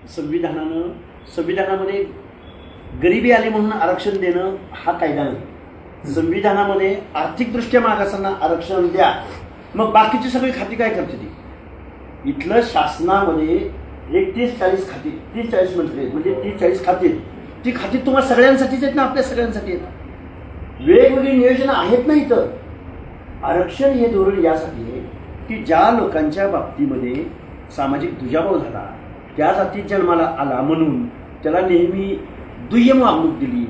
संविधानामध्ये गरिबी आली म्हणून आरक्षण देणं हा कायदा नाही. संविधानामध्ये आर्थिकदृष्ट्या मागासांना आरक्षण द्या, मग बाकीची सगळी खाती काय करते ती? इथलं शासनामध्ये एक 30-40 खाती, 30-40 मंत्री आहेत, म्हणजे 30-40 खाती आहेत. ती खाती तुम्हाला सगळ्यांसाठीच आहेत ना, आपल्या सगळ्यांसाठी आहेत. वेगवेगळी नियोजनं आहेत ना इथं. आरक्षण हे धोरण यासाठी आहे की ज्या लोकांच्या बाबतीमध्ये सामाजिक दुजाभाव झाला, त्या जातीत जन्माला आला म्हणून त्याला नेहमी दुय्यम वागणूक दिली,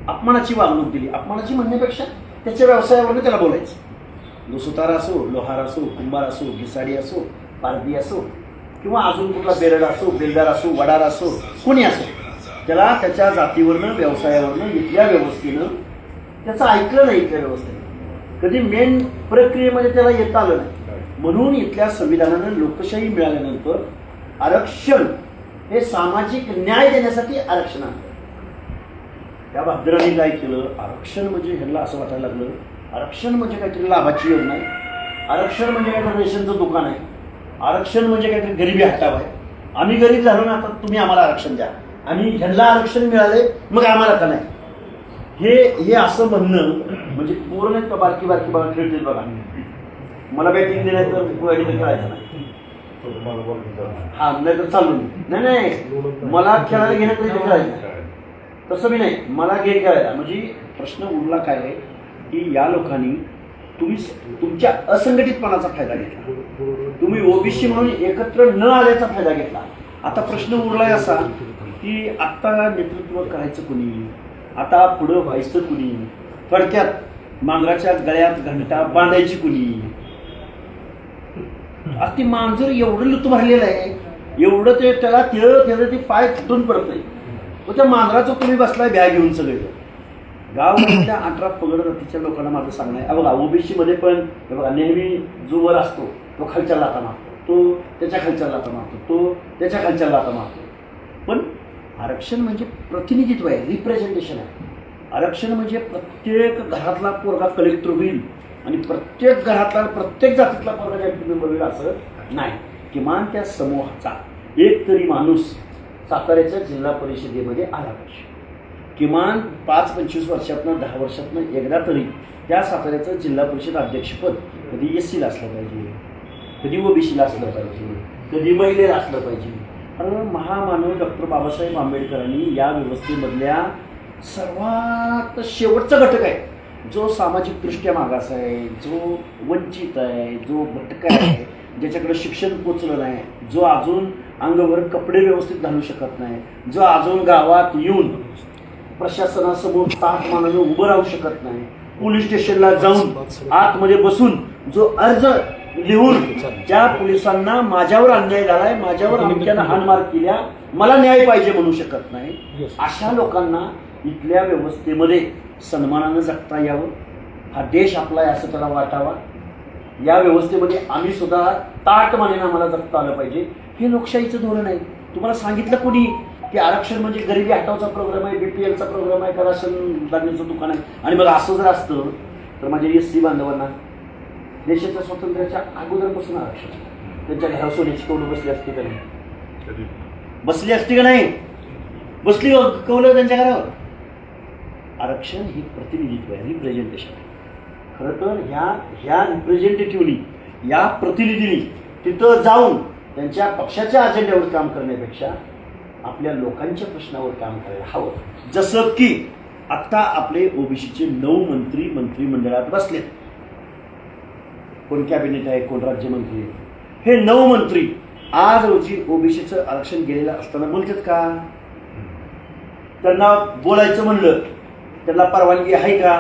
अपमानाची वागणूक दिली. अपमानाची म्हणण्यापेक्षा त्याच्या व्यवसायावरनं त्याला बोलायचं. जो सुतार असो, लोहार असो, कुंभार असो, घिसाडी असो, पारधी असो, किंवा अजून कुठला बेरड असो, बेलदार असो, वडार असो, कोणी असो, त्याला त्याच्या जातीवरनं, व्यवसायावरनं, इथल्या व्यवस्थेनं त्याचं ऐकलं नाही. इथल्या व्यवस्थेनं कधी मेन प्रक्रियेमध्ये त्याला येता आलं नाही. म्हणून इथल्या संविधानानं लोकशाही मिळाल्यानंतर आरक्षण हे सामाजिक न्याय देण्यासाठी आरक्षण आणलं. त्या भाद्राने काय केलं? आरक्षण म्हणजे ह्यांना असं वाटायला लागलं, आरक्षण म्हणजे काहीतरी लाभाची योजना आहे, आरक्षण म्हणजे काहीतरी रेशनचं दुकान आहे, आरक्षण म्हणजे काहीतरी गरिबी हटाव आहे. आम्ही गरीब झालो ना, आता तुम्ही आम्हाला आरक्षण द्या, आणि ह्यांना आरक्षण मिळाले मग आम्हाला का नाही, हे असं म्हणणं म्हणजे पूर्ण बारकी बारकी बघा खेळतील बघा. मला बॅटिंग दिलं तर खेळायचं नाही, हा नाही तर चालू नाही, मला खेळायला घेण्यात तरी खेळायचं नाही, तसं मी नाही, मला खेळायला. म्हणजे प्रश्न उरला काय आहे की या लोकांनी तुम्ही तुमच्या असंघटितपणाचा फायदा घेतला, तुम्ही ओबीसी म्हणून एकत्र न आल्याचा फायदा घेतला. आता प्रश्न उरलाय असा की आता नेतृत्व करायचं कुणी, आता पुढं व्हायचं कुणी, थोडक्यात मांजराच्या गळ्यात घंटा बांधायची कुणी. आता ती मांजर एवढं लुतू भरलेलं आहे, एवढं ते त्याला तिळं ते पाय तुटून पडतंय. मग त्या मांजराचं तुम्ही बसलाय बॅग घेऊन सगळे. गावातल्या 18 पगड जातीच्या लोकांना माझं सांगणं आहे, बघा ओबीसी मध्ये पण बघा नेहमी जो वर असतो तो खालच्या लाथा मारतो, तो त्याच्या खालच्या लाथा मारतो, तो त्याच्या खालच्या लाथा मारतो. पण आरक्षण म्हणजे प्रतिनिधित्व आहे, रिप्रेझेंटेशन आहे. आरक्षण म्हणजे प्रत्येक घरातला पोरगा कलेक्टर होईल आणि प्रत्येक घरातला प्रत्येक जातीतला पोरगा कलेक्टर मेंबर होईल असं नाही. किमान त्या समूहाचा एक तरी माणूस साताऱ्याच्या जिल्हा परिषदेमध्ये आला पाहिजे. किमान 5-25 वर्षातनं 10 वर्षातनं एकदा तरी त्या साताऱ्याचं जिल्हा परिषद अध्यक्षपद कधी एससीला असलं पाहिजे, कधी ओबीसीला असलं पाहिजे, कधी महिलेला असलं पाहिजे. कारण महामानव डॉक्टर बाबासाहेब आंबेडकरांनी या व्यवस्थेमधल्या सर्वात शेवटचा घटक आहे, जो सामाजिकदृष्ट्या मागास आहे, जो वंचित आहे, जो भटका आहे, ज्याच्याकडे शिक्षण पोचलं नाही, जो अजून अंगावर कपडे व्यवस्थित घालू शकत नाही, जो अजून गावात येऊन प्रशासनासमोर ताट मानानं उभं राहू शकत नाही, पोलीस स्टेशनला जाऊन आतमध्ये बसून जो अर्ज लिहून ज्या पोलिसांना माझ्यावर अन्याय झालाय, माझ्यावर अमक्यानं हाणमार केल्या, मला न्याय पाहिजे म्हणू शकत नाही, अशा लोकांना इथल्या व्यवस्थेमध्ये सन्मानानं जगता यावं, हा देश आपला आहे असं त्याला वाटावा, या व्यवस्थेमध्ये आम्ही सुद्धा ताट मानेनं आम्हाला जगता आलं पाहिजे. हे लोकशाहीचं धोरण आहे. तुम्हाला सांगितलं कोणी की आरक्षण म्हणजे गरिबी हटावचा प्रोग्राम आहे, बीपीएलचा प्रोग्राम आहे, का राशन धान्याचं दुकान आहे? आणि मग असं जर असतं तर माझ्या एससी बांधवांना देशाच्या स्वातंत्र्याच्या अगोदरपासून आरक्षण त्यांच्या घरावर सोन्याची कौलं बसली असती का नाही? बसली असती का नाही? बसली कौलं त्यांच्या घरावर. आरक्षण ही प्रतिनिधित्व आहे, रिप्रेझेंटेशन आहे. खरं तर ह्या रिप्रेझेंटेटिव्हनी, या प्रतिनिधींनी तिथं जाऊन त्यांच्या पक्षाच्या अजेंड्यावर काम करण्यापेक्षा आपल्या लोकांच्या प्रश्नावर काम करायला हवं. जसं की आत्ता आपले ओबीसीचे 9 मंत्री मंत्रिमंडळात बसलेत. कोण कॅबिनेट आहे, कोण राज्यमंत्री आहे. हे 9 मंत्री आज रोजी ओबीसीचं आरक्षण गेलेलं असताना बोलतात का? त्यांना बोलायचं म्हणलं त्यांना परवानगी आहे का?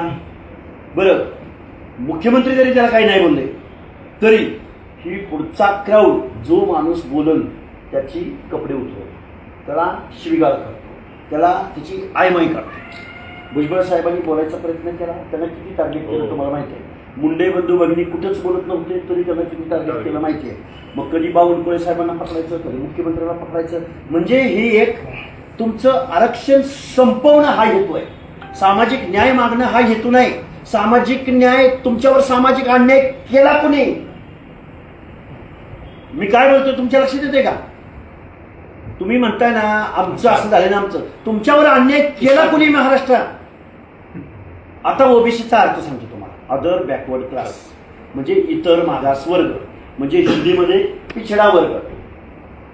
बरं, मुख्यमंत्री जरी त्याला काही नाही बोलले तरी ही पुढचा क्राऊड जो माणूस बोलल त्याची कपडे उठवतो, त्याला शिवीगाळ करतो, त्याला त्याची आयमाई काढतो. भुजबळ साहेबांनी बोलायचा प्रयत्न केला, त्यांना किती टार्गेट केलं तुम्हाला माहिती आहे. मुंडे बंधू भगिनी कुठेच बोलत नव्हते तरी त्यांना किती टार्गेट केलं माहिती आहे. मग कधी बावनकुळे साहेबांना पकडायचं, कधी मुख्यमंत्र्यांना पकडायचं. म्हणजे ही एक तुमचं आरक्षण संपवणं हा हेतू आहे, सामाजिक न्याय मागणं हा हेतू नाही. सामाजिक न्याय, तुमच्यावर सामाजिक अन्याय केला कुणी? मी काय बोलतोय तुमच्या लक्षात येते का? तुम्ही म्हणताय ना आमचं असं झालं ना, आमचं तुमच्यावर अन्याय केला कुणी महाराष्ट्रात? आता ओबीसीचा अर्थ सांगतो तुम्हाला. अदर बॅकवर्ड क्लास म्हणजे इतर मागास वर्ग, म्हणजे हिंदीमध्ये पिछडा वर्ग.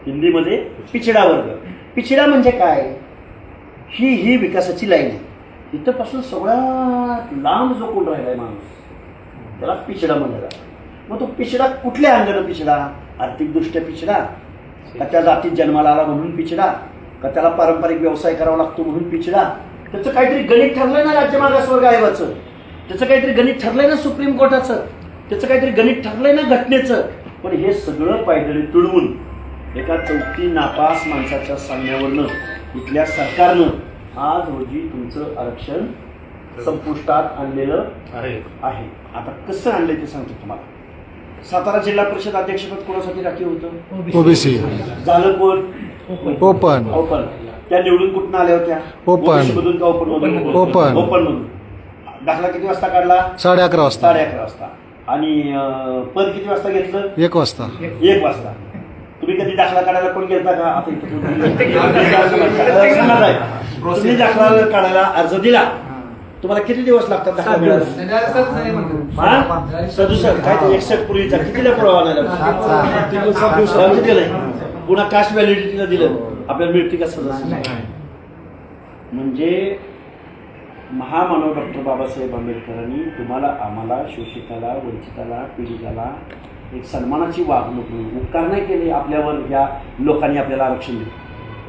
हिंदीमध्ये पिछडा वर्ग. पिछडा म्हणजे काय? ही विकासाची लाईन आहे. इथंपासून सगळ्यात लांब जो कोण राहिलाय माणूस त्याला पिछडा म्हणलं जातं. मग तो पिछडा कुठल्या अंगानं पिछडा? आर्थिकदृष्ट्या पिछडा का त्या जातीत जन्माला आला म्हणून पिछडा का त्याला पारंपरिक व्यवसाय करावा लागतो म्हणून पिछडा? त्याचं काहीतरी गणित ठरलंय ना राज्य मागासवर्ग आयोगाचं, त्याचं काहीतरी गणित ठरलंय ना सुप्रीम कोर्टाचं, त्याचं काहीतरी गणित ठरलंय ना घटनेचं. पण हे सगळं पायदळी तुडवून एका चौथी नापास माणसाच्या सांगण्यावरनं इथल्या सरकारनं आज रोजी तुमचं आरक्षण संपुष्टात आणलेलं आहे. आता कसं आणलंय ते सांगतो तुम्हाला. सातारा जिल्हा परिषद अध्यक्षपद कोणासाठी राखीव होतं? ओबीसी. झालं कोण? ओपन. ओपन. त्या निवडून कुठून आल्या होत्या? ओपन मधून का ओपन मधून? ओपन. ओपन मधून. दाखला किती वाजता काढला? 11:30 वाजता. 11:30 वाजता. आणि पद किती वाजता घेतलं? 1 वाजता. 1 वाजता. तुम्ही कधी दाखला काढायला कोण गेलता का? आता इथं तुम्ही दाखला काढायला अर्ज दिला, तुम्हाला किती दिवस लागतात दाखला मिळाला? 67 काय ते 61 पूर्वीचा कितीला पुरावा दिलाय? पुन्हा कास्ट व्हॅलिडिटीला दिलं, आपल्याला मिळते का सदस्य? म्हणजे महामानव डॉक्टर बाबासाहेब आंबेडकरांनी तुम्हाला, आम्हाला, शोषिताला, वंचिताला, पीडिताला एक सन्मानाची वागणूक म्हणून उपकार नाही केले आपल्यावर. या लोकांनी आपल्याला आरक्षण दिलं.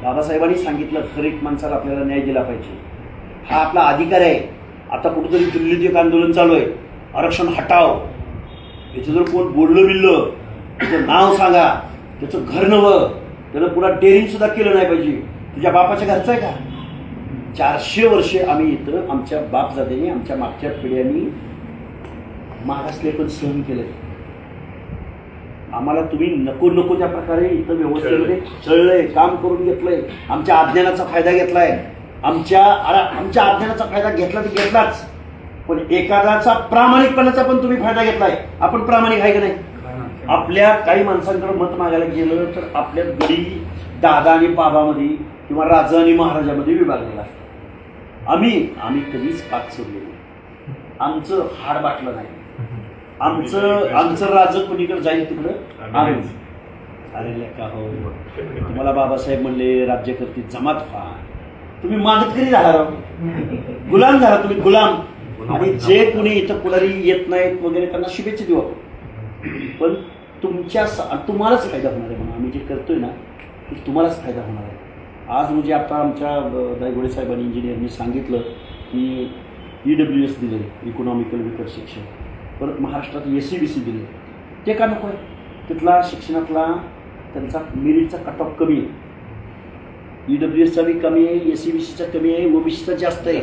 बाबासाहेबांनी सांगितलं खरं एक माणसाला आपल्याला न्याय दिला पाहिजे, हा आपला अधिकार आहे. आता कुठेतरी दिल्लीत एक आंदोलन चालू आहे, आरक्षण हटाव. याचं जर कोण बोललं बिललं त्याचं नाव सांगा, त्याचं घर नवं, त्यानं पुन्हा डेअरिंग सुद्धा केलं नाही पाहिजे. तुझ्या बापाच्या घरचं आहे का? 400 वर्षे आम्ही इथं आमच्या बापजादेने, आमच्या मागच्या पिढ्यांनी मागासले पण सहन केलंय. आम्हाला तुम्ही नको त्या प्रकारे इथं व्यवस्थेमध्ये चळलंय, काम करून घेतलंय, आमच्या अज्ञानाचा फायदा घेतलाय. आमच्या अज्ञानाचा फायदा घेतला तर घेतलाच, पण एखाद्याचा प्रामाणिकपणाचा पण तुम्ही फायदा घेतलाय. आपण प्रामाणिक आहे का नाही? आपल्या काही माणसांकडे मत मागायला गेलं तर आपल्या गडी दादा आणि बाबामध्ये किंवा राजा आणि महाराजामध्ये विभागलेला असतो. आम्ही कधीच पाच सोडले नाही. आमचं हाड बाटलं नाही. आमचं राज कोणीकडे जाईल तिकडं आम्ही. अरे लेका हो, तुम्हाला बाबासाहेब म्हणले राज्यकर्ते जमात व्हा, तुम्ही मागतकरी झाला, गुलाम झाला तुम्ही, गुलाम. आणि जे कोणी इथं पुढारी येत नाहीत वगैरे त्यांना शुभेच्छा देऊ आपण, पण तुम्हालाच फायदा होणार आहे. म्हणून आम्ही जे करतोय ना ते तुम्हालाच फायदा होणार आहे. आज म्हणजे आता आमच्या दायगोडे साहेबांनी, इंजिनियरनी सांगितलं की EWS दिले, इकॉनॉमिकल विकर शिक्षण, परत महाराष्ट्रात SCBC दिले. ते का नको आहे? तिथला शिक्षणातला त्यांचा मेरिटचा कट ऑफ कमी आहे. EWSचा बी कमी आहे, SCBCचा कमी आहे, OBCचा जास्त आहे.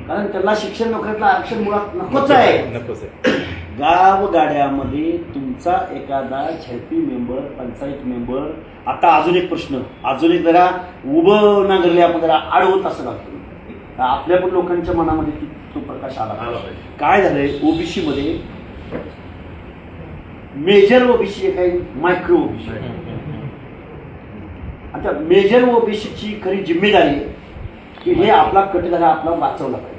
कारण त्यांना शिक्षण नोकरीतलं आरक्षण मुळात नकोच आहे. गावगाड्यामध्ये तुमचा एखादा झेडपी मेंबर, पंचायत मेंबर, आता अजून एक प्रश्न, अजून एक जरा उभं नांगरले आपण, जरा आडवत असं लागतो. आपल्या पण लोकांच्या मनामध्ये तो प्रकाश आला. काय झालंय, ओबीसी मध्ये मेजर ओबीसी एक आहे, मायक्रो ओबीसी. आता मेजर ओबीसीची खरी जिम्मेदारी आहे की हे आपला कट झाला, आपला वाचवला पाहिजे.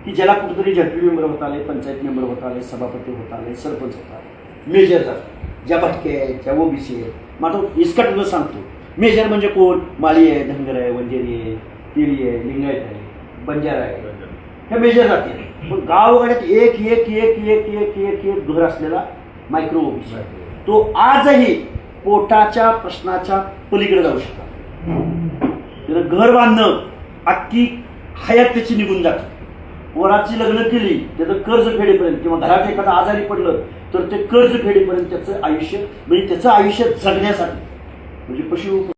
की ज्याला कुठेतरी झडपी मेंबर होत आले, पंचायत मेंबर होत आले, सभापती होत आले, सरपंच होत आले, मेजर जातात, ज्या भटके आहेत, ज्या ओबीसी आहेत. मग आता इसकटून सांगतो, मेजर म्हणजे कोण? माळी आहे, धनगर आहे, वंजेरी आहे, तिळी आहे, लिंगायत आहे, बंजारा आहे, हे मेजर जाते. पण गावगाड्यात एक एक एक एक एक एक एक घर असलेला मायक्रो ओबीसी, तो आजही पोटाच्या प्रश्नाच्या पलीकडे जाऊ शकतात. त्यानं घर बांधणं अख्खी हयात त्याची निघून जाते. पोराची लग्न केली, त्याचं कर्ज फेडेपर्यंत, किंवा घरात एखादा आजारी पडलं तर ते कर्ज फेडेपर्यंत त्याचं आयुष्य, म्हणजे त्याचं आयुष्य जगण्यासाठी, म्हणजे पशु